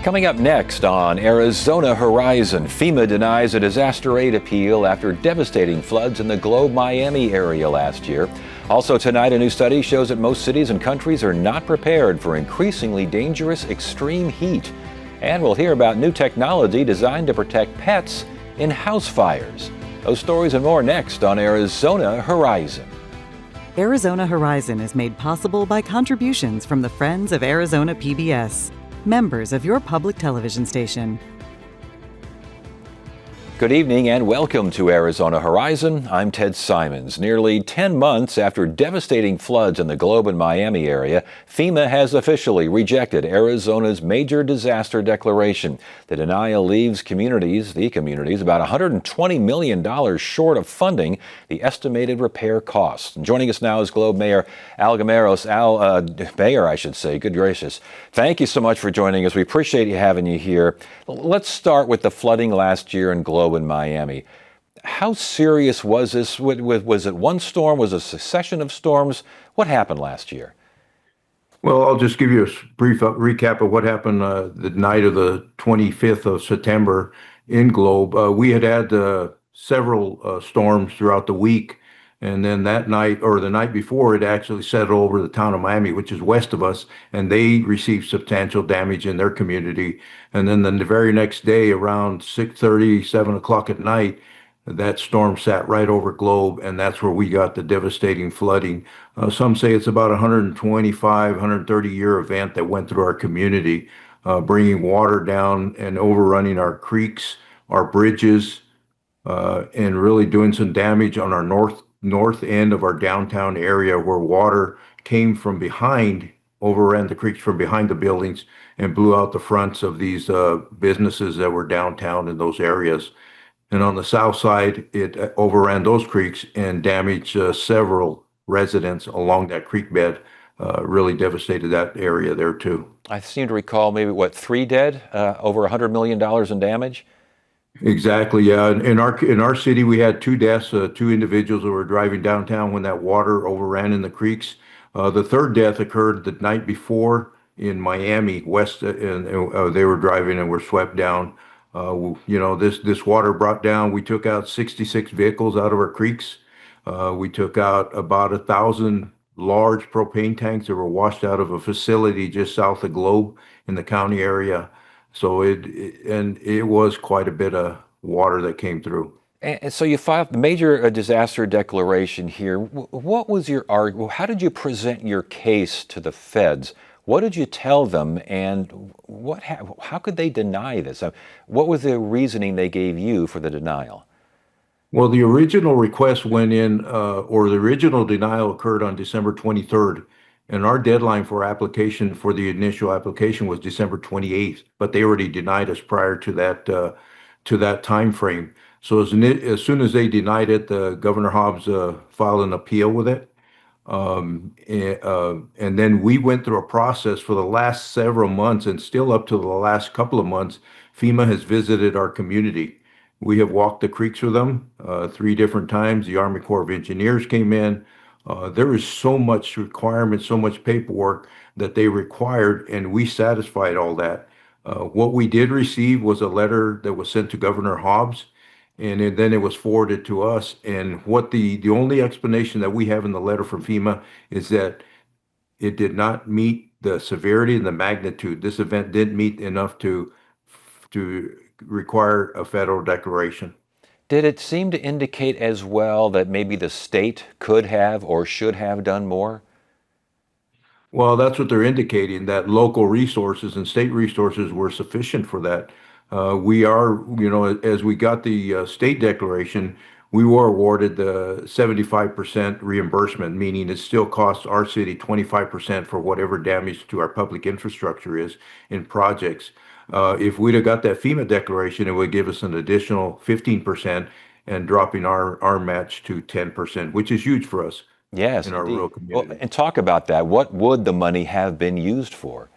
Coming up next on Arizona Horizon, FEMA denies a disaster aid appeal after devastating floods in the Globe Miami area last year. Also tonight, a new study shows that most cities and countries are not prepared for increasingly dangerous extreme heat. And we'll hear about new technology designed to protect pets in house fires. Those stories and more next on Arizona Horizon. Arizona Horizon is made possible by contributions from the Friends of Arizona PBS, members of your public television station. Good evening and welcome to Arizona Horizon. I'm Ted Simons. Nearly 10 months after devastating floods in the Globe and Miami area, FEMA has officially rejected Arizona's major disaster declaration. The denial leaves the communities, about $120 million short of funding the estimated repair costs. And joining us now is Globe Mayor Al Gameros. Mayor, I should say. Good gracious. Thank you so much for joining us. We appreciate having you here. Let's start with the flooding last year in Globe in Miami. How serious was this? Was it one storm? Was it a succession of storms? What happened last year? Well, I'll just give you a brief recap of what happened the night of the 25th of September in Globe. We had several storms throughout the week, and then that night, or the night before, it actually settled over the town of Miami, which is west of us, and they received substantial damage in their community. And then the very next day, around 6:30, 7 o'clock at night, that storm sat right over Globe, and that's where we got the devastating flooding. Some say it's about 125, 130-year event that went through our community, bringing water down and overrunning our creeks, our bridges, and really doing some damage on our north end of our downtown area, where water came from behind, overran the creeks from behind the buildings and blew out the fronts of these businesses that were downtown in those areas. And on the south side, it overran those creeks and damaged several residents along that creek bed. Really devastated that area there too. I seem to recall maybe, 3 dead, over $100 million in damage? Exactly, yeah. In our city, we had 2 deaths, 2 individuals who were driving downtown when that water overran in the creeks. The third death occurred the night before in Miami West, and they were driving and were swept down. This water brought down. We took out 66 vehicles out of our creeks. We took out about 1,000 large propane tanks that were washed out of a facility just south of Globe in the county area. So it was quite a bit of water that came through. And so you filed the major disaster declaration here. What was your argument? How did you present your case to the feds? What did you tell them, and how could they deny this? What was the reasoning they gave you for the denial? Well, the original request went in, or the original denial occurred on December 23rd. And our deadline for application for the initial application was December 28th, but they already denied us prior to that time frame. So as soon as they denied it, Governor Hobbs filed an appeal with it. And then we went through a process for the last several months, and still up to the last couple of months, FEMA has visited our community. We have walked the creeks with them 3 different times. The Army Corps of Engineers came in. There is so much requirement, so much paperwork that they required, and we satisfied all that. What we did receive was a letter that was sent to Governor Hobbs, and then it was forwarded to us. And what the only explanation that we have in the letter from FEMA is that it did not meet the severity and the magnitude. This event didn't meet enough to require a federal declaration. Did it seem to indicate as well that maybe the state could have or should have done more? Well, that's what they're indicating, that local resources and state resources were sufficient for that. As we got the state declaration, we were awarded the 75% reimbursement, meaning it still costs our city 25% for whatever damage to our public infrastructure is in projects. If we'd have got that FEMA declaration, it would give us an additional 15% and dropping our match to 10%, which is huge for us. Yes, in our indeed. rural community. Well, and talk about that. What would the money have been used for?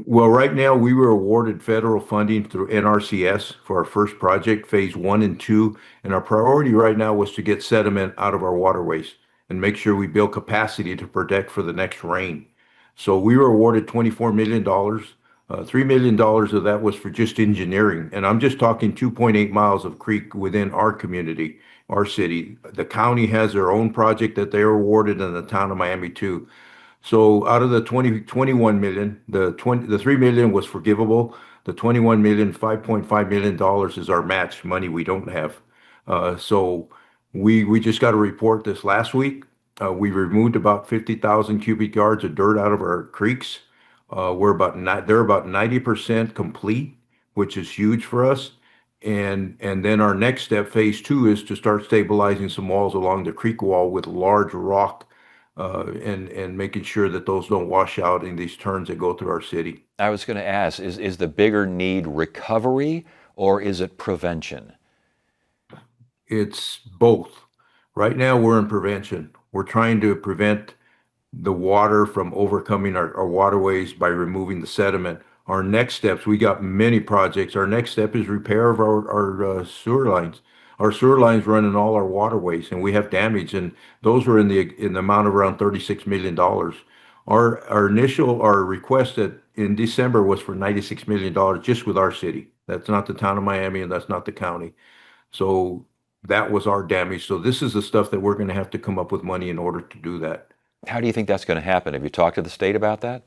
Well, right now we were awarded federal funding through NRCS for our first project, phase 1 and 2. And our priority right now was to get sediment out of our waterways and make sure we build capacity to protect for the next rain. So we were awarded $24 million. $3 million of that was for just engineering. And I'm just talking 2.8 miles of creek within our community, our city. The county has their own project that they were awarded, and the town of Miami too. So out of the 21 million, the 3 million was forgivable. The 21 million, $5.5 million is our match money we don't have. So we just got a report this last week. We removed about 50,000 cubic yards of dirt out of our creeks. They're about 90% complete, which is huge for us. And then our next step, phase two, is to start stabilizing some walls along the creek wall with large rock, and making sure that those don't wash out in these turns that go through our city. I was going to ask, is the bigger need recovery or is it prevention? It's both. Right now, we're in prevention. We're trying to prevent the water from overcoming our waterways by removing the sediment. Our next steps, we got many projects. Our next step is repair of our sewer lines. Our sewer lines run in all our waterways, and we have damage, and those were in the amount of around $36 million. Our request in December was for $96 million just with our city. That's not the town of Miami, and that's not the county. So that was our damage. So this is the stuff that we're going to have to come up with money in order to do that. How do you think that's going to happen? Have you talked to the state about that?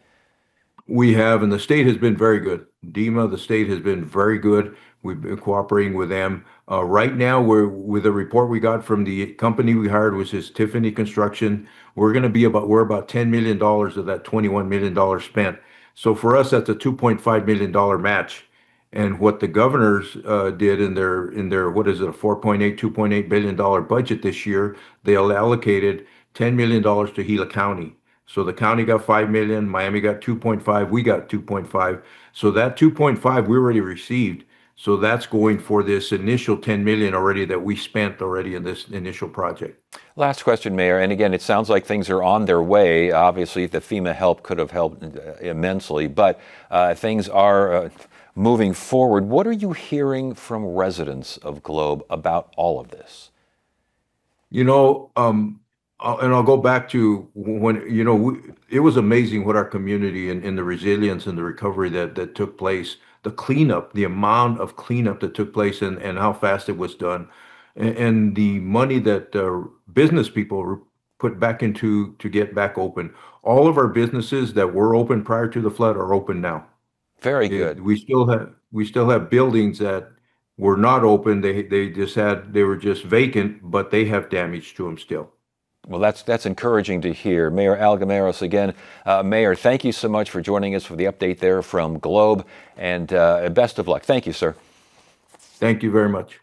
We have, and the state has been very good. DEMA, the state has been very good. We've been cooperating with them. Right now, with the report we got from the company we hired, which is Tiffany Construction. We're about $10 million of that $21 million spent. So for us, that's a $2.5 million match. And what the governors did in their what is it, a $2.8 billion budget this year, they allocated $10 million to Gila County. So the county got 5 million, Miami got 2.5, we got 2.5. So that 2.5 we already received. So that's going for this initial 10 million already that we spent already in this initial project. Last question, Mayor. And again, it sounds like things are on their way. Obviously, the FEMA help could have helped immensely, but things are moving forward. What are you hearing from residents of Globe about all of this? And I'll go back to when, it was amazing what our community and the resilience and the recovery that took place, the cleanup, the amount of cleanup that took place, and how fast it was done, and the money that business people put back into to get back open. All of our businesses that were open prior to the flood are open now. Very good. We still have buildings that were not open. They were just vacant, but they have damage to them still. Well, that's encouraging to hear. Mayor Al Gameros again. Mayor, thank you so much for joining us for the update there from Globe, and best of luck. Thank you, sir. Thank you very much.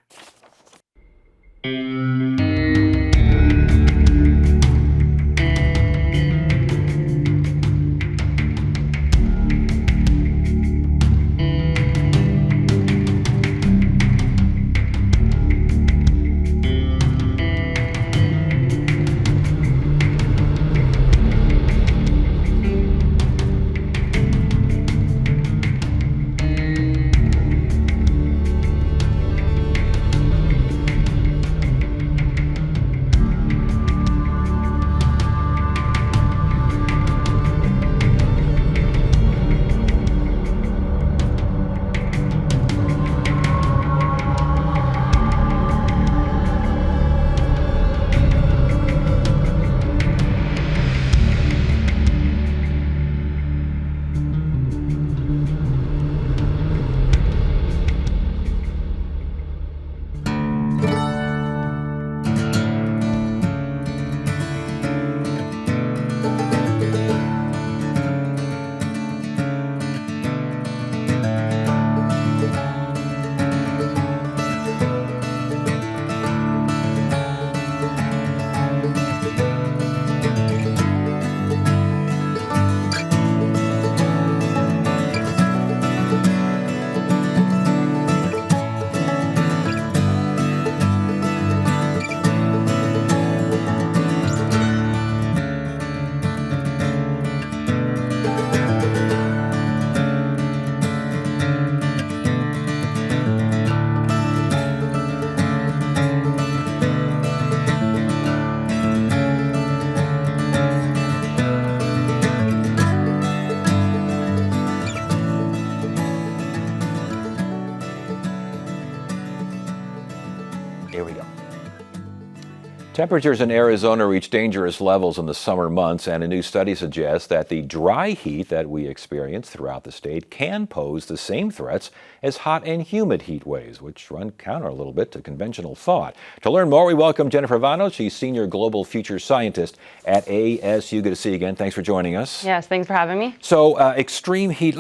Temperatures in Arizona reach dangerous levels in the summer months, and a new study suggests that the dry heat that we experience throughout the state can pose the same threats as hot and humid heat waves, which run counter a little bit to conventional thought. To learn more, we welcome Jennifer Vanos. She's Senior Global Future Scientist at ASU. Good to see you again. Thanks for joining us. Yes, thanks for having me. So, extreme heat,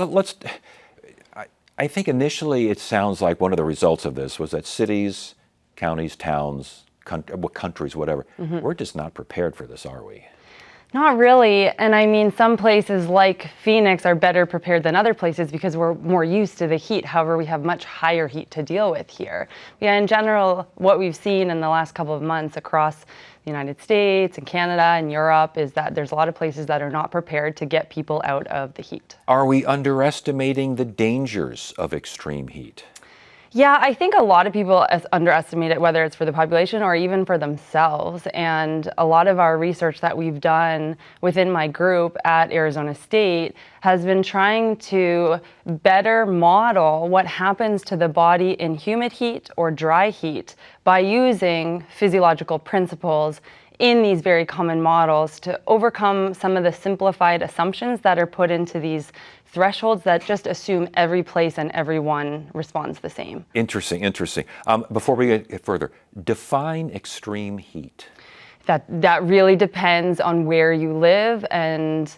I think initially it sounds like one of the results of this was that cities, counties, towns, countries, whatever, we're just not prepared for this, are we? Not really. And I mean, some places like Phoenix are better prepared than other places because we're more used to the heat. However, we have much higher heat to deal with here. Yeah, in general, what we've seen in the last couple of months across the United States and Canada and Europe is that there's a lot of places that are not prepared to get people out of the heat. Are we underestimating the dangers of extreme heat? Yeah, I think a lot of people underestimate it, whether it's for the population or even for themselves. And a lot of our research that we've done within my group at Arizona State has been trying to better model what happens to the body in humid heat or dry heat by using physiological principles in these very common models to overcome some of the simplified assumptions that are put into these thresholds that just assume every place and everyone responds the same. Interesting. Before we get further, define extreme heat. That really depends on where you live and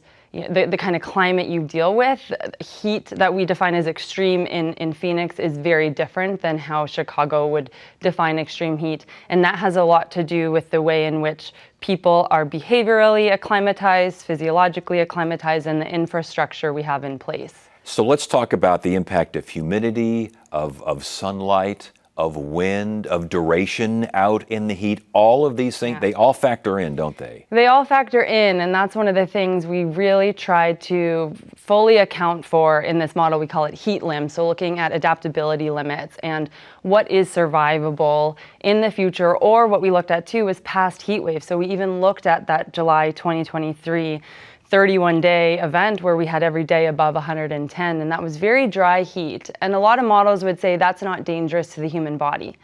the kind of climate you deal with. Heat that we define as extreme in Phoenix is very different than how Chicago would define extreme heat. And that has a lot to do with the way in which people are behaviorally acclimatized, physiologically acclimatized, and the infrastructure we have in place. So let's talk about the impact of humidity, of sunlight, of wind, of duration out in the heat. All of these things, they all factor in, don't they? They all factor in, and that's one of the things we really try to fully account for in this model. We call it heat limb, so looking at adaptability limits and what is survivable in the future, or what we looked at too was past heat waves. So we even looked at that July 2023 31-day event where we had every day above 110, and that was very dry heat. And a lot of models would say that's not dangerous to the human body.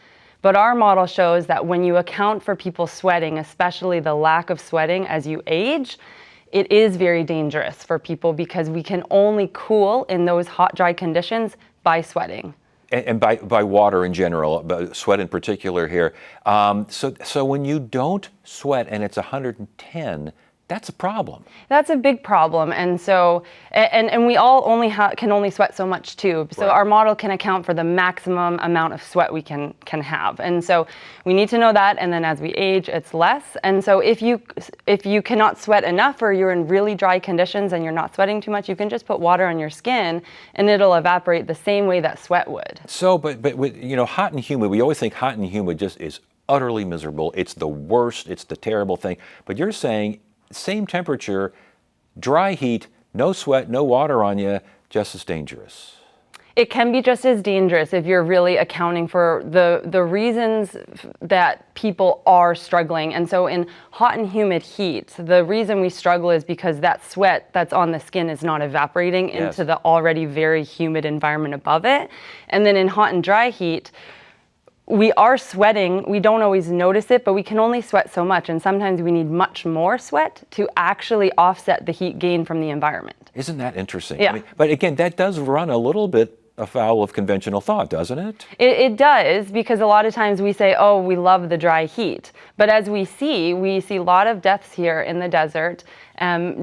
But our model shows that when you account for people sweating, especially the lack of sweating as you age, it is very dangerous for people because we can only cool in those hot, dry conditions by sweating. And by water in general, but sweat in particular here. So when you don't sweat and it's 110, that's a problem. That's a big problem, and so and we all can only sweat so much too. So Our model can account for the maximum amount of sweat we can have, and so we need to know that. And then as we age, it's less. And so if you cannot sweat enough, or you're in really dry conditions and you're not sweating too much, you can just put water on your skin, and it'll evaporate the same way that sweat would. So, but with, hot and humid, we always think hot and humid just is utterly miserable. It's the worst. It's the terrible thing. But you're saying same temperature, dry heat, no sweat, no water on you, just as dangerous. It can be just as dangerous if you're really accounting for the reasons that people are struggling. And so in hot and humid heat, the reason we struggle is because that sweat that's on the skin is not evaporating into the already very humid environment above it. And then in hot and dry heat, we are sweating. We don't always notice it, but we can only sweat so much. And sometimes we need much more sweat to actually offset the heat gain from the environment. Isn't that interesting? Yeah. But again, that does run a little bit afoul of conventional thought, doesn't it? It does, because a lot of times we say, oh, we love the dry heat. But as we see a lot of deaths here in the desert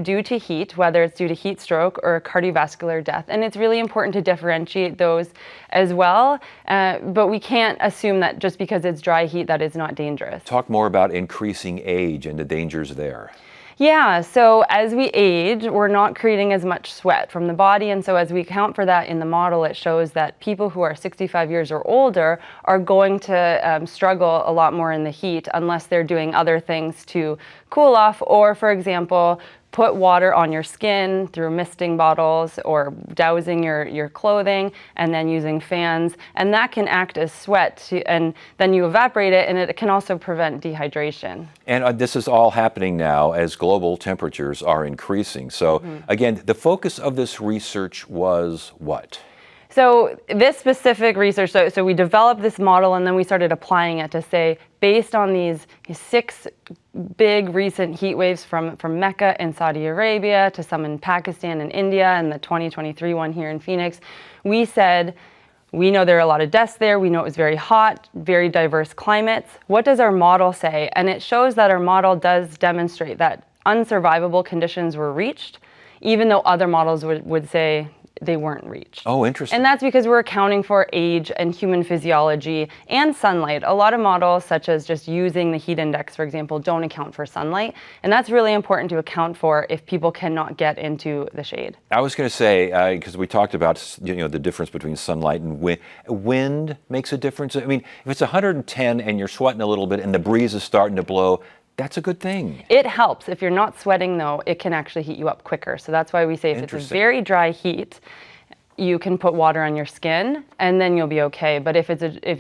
due to heat, whether it's due to heat stroke or cardiovascular death. And it's really important to differentiate those as well. But we can't assume that just because it's dry heat that it's not dangerous. Talk more about increasing age and the dangers there. Yeah, so as we age, we're not creating as much sweat from the body, and so as we account for that in the model, it shows that people who are 65 years or older are going to struggle a lot more in the heat unless they're doing other things to cool off, or, for example, put water on your skin through misting bottles or dousing your clothing and then using fans, and that can act as sweat and then you evaporate it, and it can also prevent dehydration. And this is all happening now as global temperatures are increasing. So again, the focus of this research was what? So this specific research, so we developed this model and then we started applying it to say, based on these 6 big recent heat waves from Mecca in Saudi Arabia to some in Pakistan and India and the 2023 one here in Phoenix, we said, we know there are a lot of deaths there. We know it was very hot, very diverse climates. What does our model say? And it shows that our model does demonstrate that unsurvivable conditions were reached, even though other models would say they weren't reached. Oh, interesting. And that's because we're accounting for age and human physiology and sunlight. A lot of models, such as just using the heat index, for example, don't account for sunlight. And that's really important to account for if people cannot get into the shade. I was going to say, because we talked about the difference between sunlight and wind. Wind makes a difference. I mean, if it's 110 and you're sweating a little bit and the breeze is starting to blow, that's a good thing. It helps. If you're not sweating, though, it can actually heat you up quicker. So that's why we say if it's a very dry heat, you can put water on your skin and then you'll be okay. But if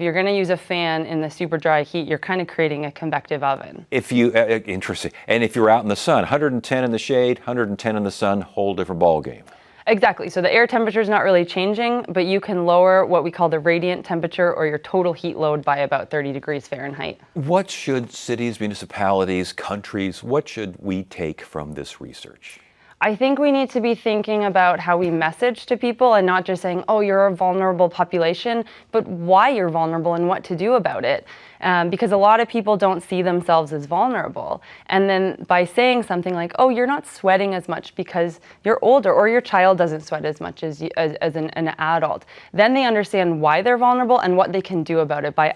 you're going to use a fan in the super dry heat, you're kind of creating a convective oven. If you interesting. And if you're out in the sun, 110 in the shade, 110 in the sun, whole different ball game. Exactly. So the air temperature is not really changing, but you can lower what we call the radiant temperature or your total heat load by about 30 degrees Fahrenheit. What should cities, municipalities, countries, what should we take from this research? I think we need to be thinking about how we message to people and not just saying, oh, you're a vulnerable population, but why you're vulnerable and what to do about it. Because a lot of people don't see themselves as vulnerable. And then by saying something like, oh, you're not sweating as much because you're older or your child doesn't sweat as much as an adult, then they understand why they're vulnerable and what they can do about it by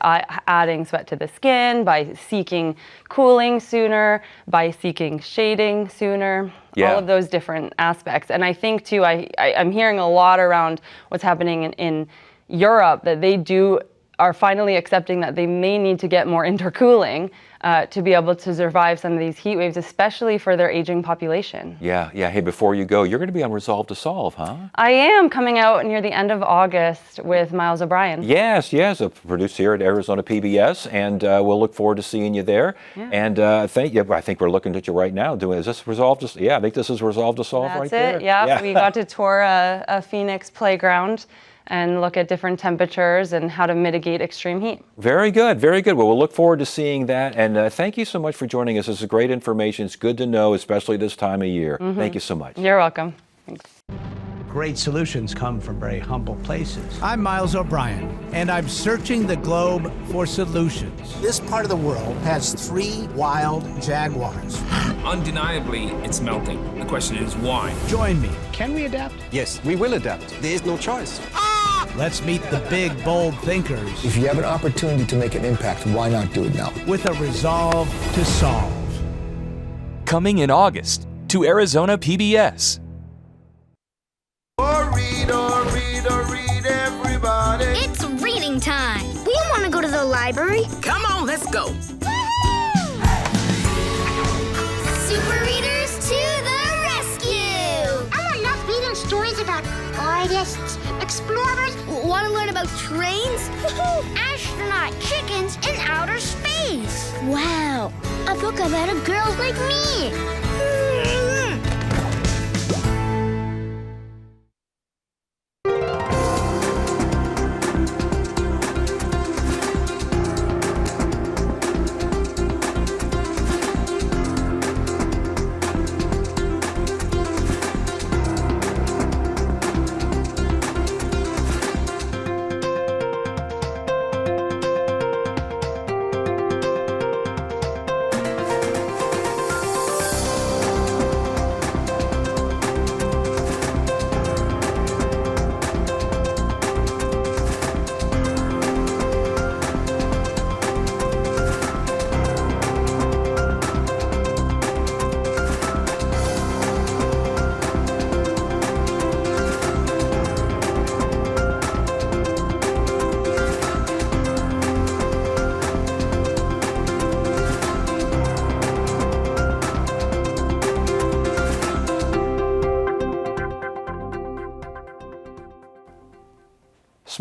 adding sweat to the skin, by seeking cooling sooner, by seeking shading sooner. Yeah. All of those different aspects. And I think too, I'm hearing a lot around what's happening in Europe that they are finally accepting that they may need to get more intercooling to be able to survive some of these heat waves, especially for their aging population. Yeah. Hey, before you go, you're going to be on Resolve to Solve, huh? I am coming out near the end of August with Miles O'Brien. Yes, produced here at Arizona PBS, and we'll look forward to seeing you there. Yeah. And I think we're looking at you right now. Is this Resolve to? Yeah, I think this is Resolve to Solve. That's right it. there. Yeah, we got to tour a Phoenix playground and look at different temperatures and how to mitigate extreme heat. Very good, very good. Well, we'll look forward to seeing that. And thank you so much for joining us. This is great information. It's good to know, especially this time of year. Mm-hmm. Thank you so much. You're welcome. Thanks. Great solutions come from very humble places. I'm Miles O'Brien, and I'm searching the globe for solutions. This part of the world has 3 wild jaguars. Undeniably, it's melting. The question is why? Join me. Can we adapt? Yes, we will adapt. There is no choice. Let's meet the big, bold thinkers. If you have an opportunity to make an impact, why not do it now? With a resolve to solve. Coming in August to Arizona PBS. Read, everybody. It's reading time. We want to go to the library. Come on, let's go. Super readers to the rescue. I love reading stories about artists, explorers. Want to learn about trains? Astronaut chickens in outer space. Wow, a book about a girl like me.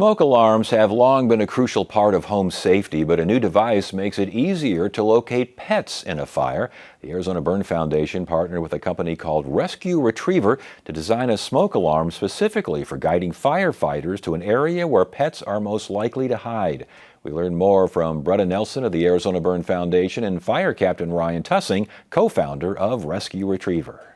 Smoke alarms have long been a crucial part of home safety, but a new device makes it easier to locate pets in a fire. The Arizona Burn Foundation partnered with a company called Rescue Retriever to design a smoke alarm specifically for guiding firefighters to an area where pets are most likely to hide. We learned more from Bretta Nelson of the Arizona Burn Foundation and Fire Captain Ryan Tussing, co-founder of Rescue Retriever.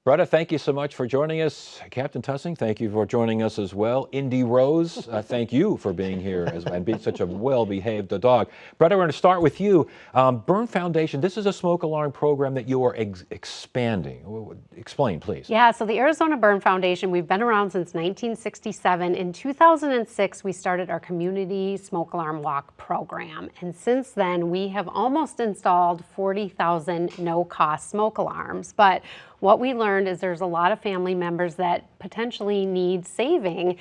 Bretta, thank you so much for joining us. Captain Tussing, thank you for joining us as well. Indy Rose, thank you for being here and being such a well-behaved dog. Bretta, we're going to start with you. Burn Foundation, this is a smoke alarm program that you are expanding. Explain, please. Yeah, so the Arizona Burn Foundation, we've been around since 1967. In 2006, we started our community smoke alarm walk program. And since then, we have almost installed 40,000 no-cost smoke alarms. But what we learned is there's a lot of family members that potentially need saving.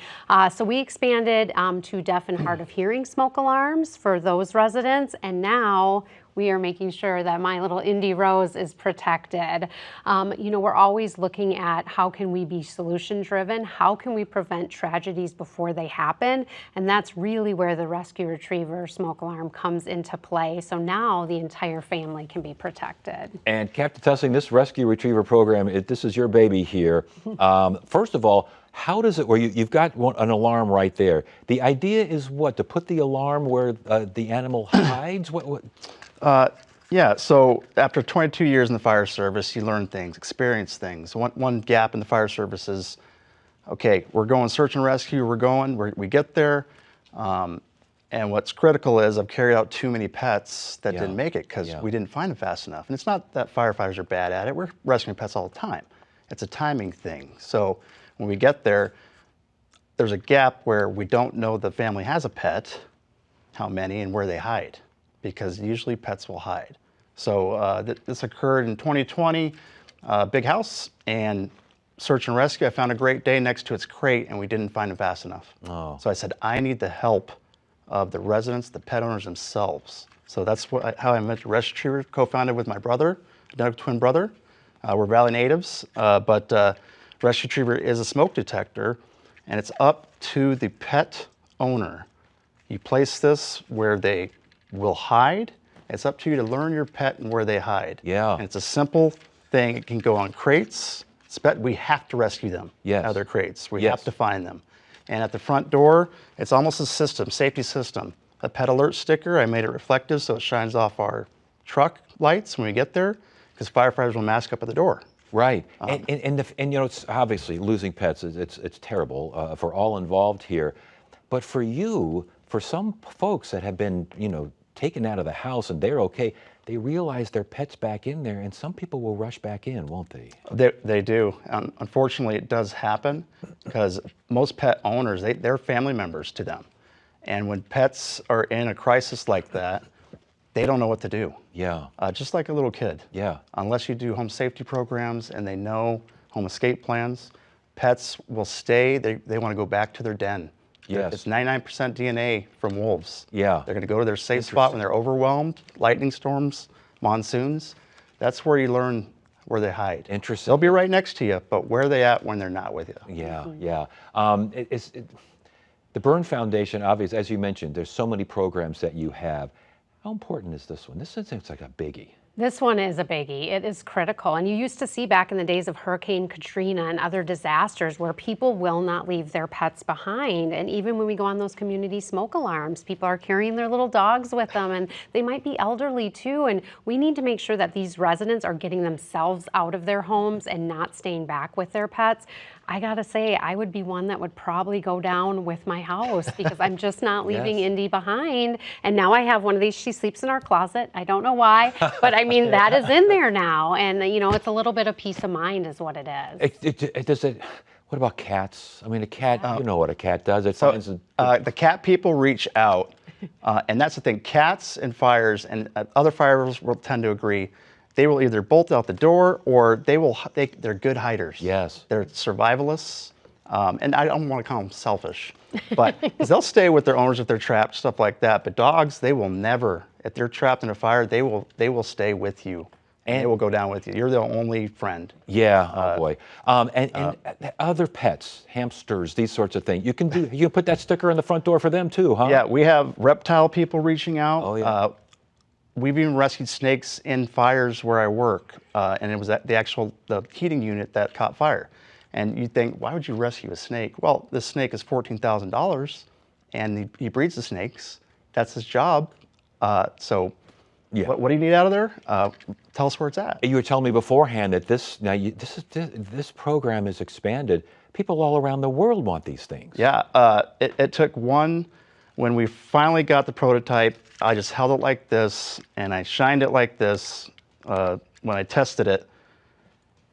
So we expanded to deaf and hard of hearing smoke alarms for those residents. And now we are making sure that my little Indy Rose is protected. You know, we're always looking at how can we be solution driven? How can we prevent tragedies before they happen? And that's really where the Rescue Retriever smoke alarm comes into play. So now the entire family can be protected. And Captain Tussing, this Rescue Retriever program, this is your baby here. First of all, how does it, where you've got an alarm right there. The idea is what, to put the alarm where the animal hides? Yeah, so after 22 years in the fire service, you learn things, experience things. One gap in the fire service is, okay, we're going search and rescue, we get there, and what's critical is I've carried out too many pets that didn't make it because we didn't find them fast enough. And it's not that firefighters are bad at it, we're rescuing pets all the time. It's a timing thing. So when we get there, there's a gap where we don't know the family has a pet, how many, and where they hide, because usually pets will hide. So this occurred in 2020, big house, and search and rescue. I found a Great Dane next to its crate, and we didn't find him fast enough. So I said, I need the help of the residents, the pet owners themselves. So that's how I met Rescue Retriever, co-founded with my brother, identical twin brother. We're Valley natives, but Rescue Retriever is a smoke detector, and it's up to the pet owner. You place this where they will hide. It's up to you to learn your pet and where they hide. Yeah. And it's a simple thing. It can go on crates. We have to rescue them out of their crates. We have to find them. And at the front door, it's almost a system, safety system. A pet alert sticker, I made it reflective so it shines off our truck lights when we get there, because firefighters will mask up at the door. Right, and you know, it's obviously losing pets, it's terrible for all involved here. But for you, for some folks that have been, you know, taken out of the house and they're okay, they realize their pet's back in there, and some people will rush back in, won't they? They do. Unfortunately, it does happen because most pet owners, they're family members to them. And when pets are in a crisis like that, they don't know what to do. Yeah. Just like a little kid. Yeah. Unless you do home safety programs and they know home escape plans, pets will stay. They want to go back to their den. Yes. It's 99% DNA from wolves. Yeah. They're going to go to their safe spot when they're overwhelmed, lightning storms, monsoons. That's where you learn where they hide. Interesting. They'll be right next to you, but where are they at when they're not with you? Yeah, yeah. The Burn Foundation, obviously, as you mentioned, there's so many programs that you have. How important is this one? This seems like a biggie. This one is a biggie. It is critical. And you used to see back in the days of Hurricane Katrina and other disasters where people will not leave their pets behind. And even when we go on those community smoke alarms, people are carrying their little dogs with them, and they might be elderly too. And we need to make sure that these residents are getting themselves out of their homes and not staying back with their pets. I gotta say, I would be one that would probably go down with my house because I'm just not leaving Indy behind. And now I have one of these. She sleeps in our closet. I don't know why, but I mean, that is in there now. And you know, it's a little bit of peace of mind is what it is. What about cats? I mean, a cat, you know what a cat does. The cat people reach out, and that's the thing. Cats and fires, and other fires will tend to agree, they will either bolt out the door or they're good hiders. Yes. They're survivalists, and I don't want to call them selfish, but 'cause they'll stay with their owners if they're trapped, stuff like that. But dogs, they will never, if they're trapped in a fire, they will stay with you and it will go down with you. You're the only friend. Yeah, oh boy. And other pets, hamsters, these sorts of things. You can put that sticker in the front door for them too, huh? Yeah, we have reptile people reaching out. Oh, yeah. We've even rescued snakes in fires where I work, and it was the heating unit that caught fire. And you think, why would you rescue a snake? Well, this snake is $14,000, and he breeds the snakes. That's his job. So, yeah. What do you need out of there? Tell us where it's at. You were telling me beforehand that this program is expanded. People all around the world want these things. Yeah, it took one. When we finally got the prototype, I just held it like this, and I shined it like this when I tested it.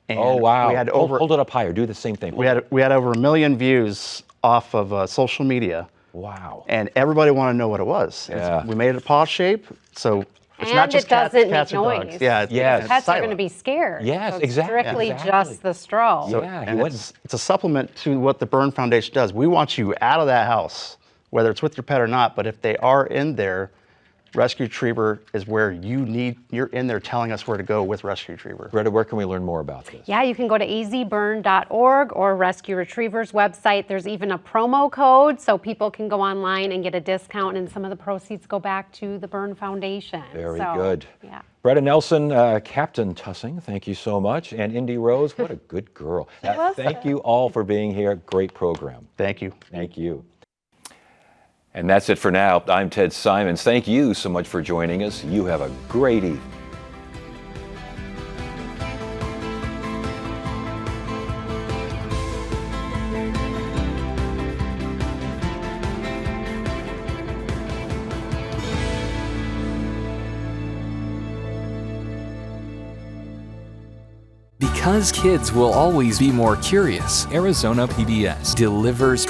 And oh wow! We had hold it up higher. Do the same thing. We had over 1 million views off of social media. Wow! And everybody wanted to know what it was. Yeah. We made it a paw shape, so it's and not just it doesn't cats make or noise. dogs. Yeah, yes. Pets silent. are going to be scared. Yes, so it's exactly. Strictly Exactly. just the stroll. So, Yeah, and it's a supplement to what the Burn Foundation does. We want you out of that house, whether it's with your pet or not. But if they are in there, Rescue Retriever is where you're in there telling us where to go with Rescue Retriever. Greta, where can we learn more about this? Yeah, you can go to azburn.org or Rescue Retriever's website. There's even a promo code so people can go online and get a discount, and some of the proceeds go back to the Burn Foundation. Very good. Yeah. Greta Nelson, Captain Tussing, thank you so much. And Indy Rose, what a good girl. Thank you all for being here. Great program. Thank you. Thank you. And that's it for now. I'm Ted Simons. Thank you so much for joining us. You have a great evening. Because kids will always be more curious, Arizona PBS delivers